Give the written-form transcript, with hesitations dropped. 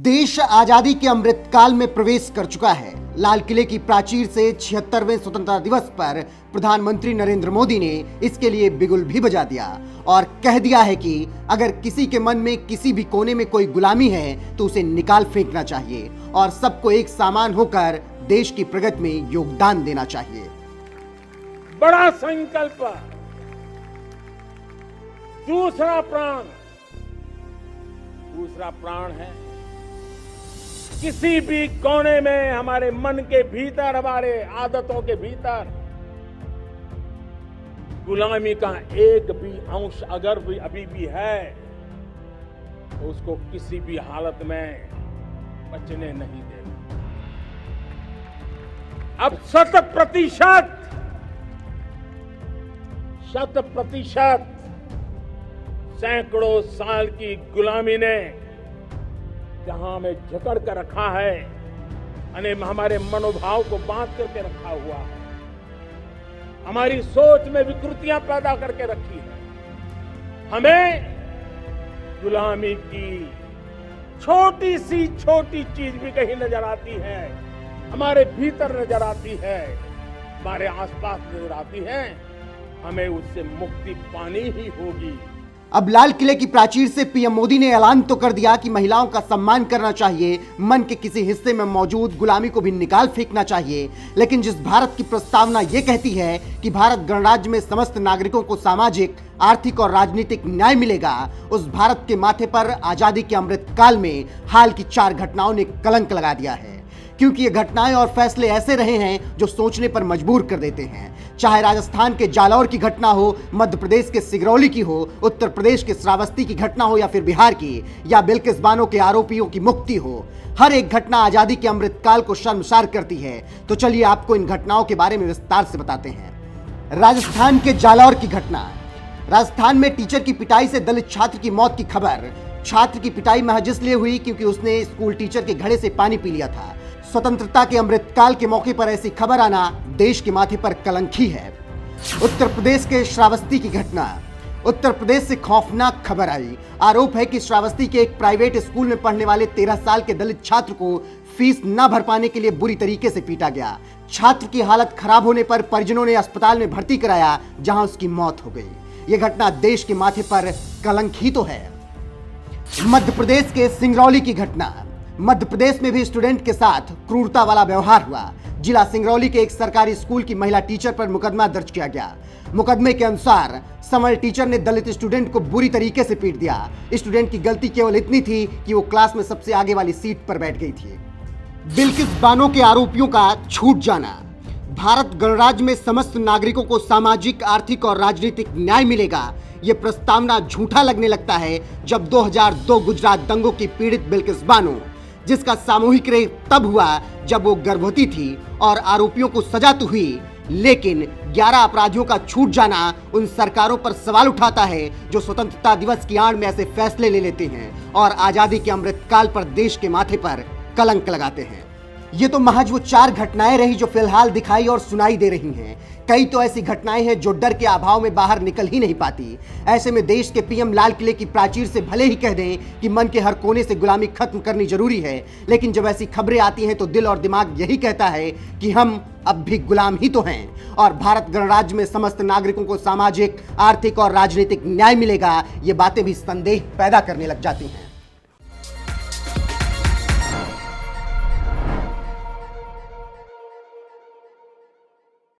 देश आजादी के अमृत काल में प्रवेश कर चुका है। लाल किले की प्राचीर से 76वें स्वतंत्रता दिवस पर प्रधानमंत्री नरेंद्र मोदी ने इसके लिए बिगुल भी बजा दिया और कह दिया है कि अगर किसी के मन में किसी भी कोने में कोई गुलामी है तो उसे निकाल फेंकना चाहिए और सबको एक समान होकर देश की प्रगति में योगदान देना चाहिए। बड़ा संकल्प, दूसरा प्राण है किसी भी कोने में हमारे मन के भीतर, हमारे आदतों के भीतर गुलामी का एक भी अंश अगर भी अभी भी है तो उसको किसी भी हालत में बचने नहीं देना। अब 100% सैकड़ों साल की गुलामी ने जहां हमें जकड़ कर रखा है, हमारे मनोभाव को बांध करके रखा हुआ है, हमारी सोच में विकृतियां पैदा करके रखी है। हमें गुलामी की छोटी चीज भी कहीं नजर आती है, हमारे भीतर नजर आती है, हमारे आसपास नजर आती है, हमें उससे मुक्ति पानी ही होगी। अब लाल किले की प्राचीर से पीएम मोदी ने ऐलान तो कर दिया कि महिलाओं का सम्मान करना चाहिए, मन के किसी हिस्से में मौजूद गुलामी को भी निकाल फेंकना चाहिए। लेकिन जिस भारत की प्रस्तावना ये कहती है कि भारत गणराज्य में समस्त नागरिकों को सामाजिक, आर्थिक और राजनीतिक न्याय मिलेगा, उस भारत के माथे पर आजादी के अमृत काल में हाल की 4 घटनाओं ने कलंक लगा दिया है। क्योंकि ये घटनाएं और फैसले ऐसे रहे हैं जो सोचने पर मजबूर कर देते हैं। चाहे राजस्थान के जालौर की घटना हो, मध्य प्रदेश के सिंगरौली की हो, उत्तर प्रदेश के श्रावस्ती की घटना हो या फिर बिहार की, या बिल्किस बानो के आरोपियों की मुक्ति हो, हर एक घटना आजादी के अमृत काल को शर्मसार करती है। तो चलिए आपको इन घटनाओं के बारे में विस्तार से बताते हैं। राजस्थान के जालौर की घटना। राजस्थान में टीचर की पिटाई से दलित छात्र की मौत की खबर। छात्र की पिटाई महज इसलिए हुई क्योंकि उसने स्कूल टीचर के घड़े से पानी पी लिया था। स्वतंत्रता के अमृतकाल के मौके पर ऐसी खबर आना देश के माथे पर कलंक ही है। उत्तर प्रदेश के श्रावस्ती की घटना। उत्तर प्रदेश से खौफनाक खबर आई। आरोप है कि श्रावस्ती के एक प्राइवेट स्कूल में पढ़ने वाले 13 साल के दलित छात्र को फीस न भर पाने के लिए बुरी तरीके से पीटा गया। छात्र की हालत खराब होने पर परिजनों ने अस्पताल में भर्ती कराया, जहां उसकी मौत हो गई। यह घटना देश के माथे पर कलंक ही तो है। मध्य प्रदेश के सिंगरौली की घटना। मध्य प्रदेश में भी स्टूडेंट के साथ क्रूरता वाला व्यवहार हुआ। जिला सिंगरौली के एक सरकारी स्कूल की महिला टीचर पर मुकदमा दर्ज किया गया। मुकदमे के अनुसार समर टीचर ने दलित स्टूडेंट को बुरी तरीके से पीट दिया। स्टूडेंट की गलती केवल इतनी थी कि वो क्लास में सबसे आगे वाली सीट पर बैठ गई थी। बिल्किस बानो के आरोपियों का छूट जाना। भारत गणराज्य में समस्त नागरिकों को सामाजिक, आर्थिक और राजनीतिक न्याय मिलेगा, ये प्रस्तावना झूठा लगने लगता है जब 2002 गुजरात दंगों की पीड़ित बिल्किस बानो, जिसका सामूहिक रेप तब हुआ जब वो गर्भवती थी और आरोपियों को सजा तो हुई, लेकिन 11 अपराधियों का छूट जाना उन सरकारों पर सवाल उठाता है जो स्वतंत्रता दिवस की आड़ में ऐसे फैसले ले लेते हैं और आजादी के अमृत काल पर देश के माथे पर कलंक लगाते हैं। ये तो महज वो 4 घटनाएं रही जो फिलहाल दिखाई और सुनाई दे रही हैं। कई तो ऐसी घटनाएं हैं जो डर के अभाव में बाहर निकल ही नहीं पाती। ऐसे में देश के पीएम लाल किले की प्राचीर से भले ही कह दें कि मन के हर कोने से गुलामी खत्म करनी जरूरी है, लेकिन जब ऐसी खबरें आती हैं तो दिल और दिमाग यही कहता है कि हम अब भी गुलाम ही तो हैं और भारत गणराज्य में समस्त नागरिकों को सामाजिक, आर्थिक और राजनीतिक न्याय मिलेगा, ये बातें भी संदेह पैदा करने लग जाती हैं।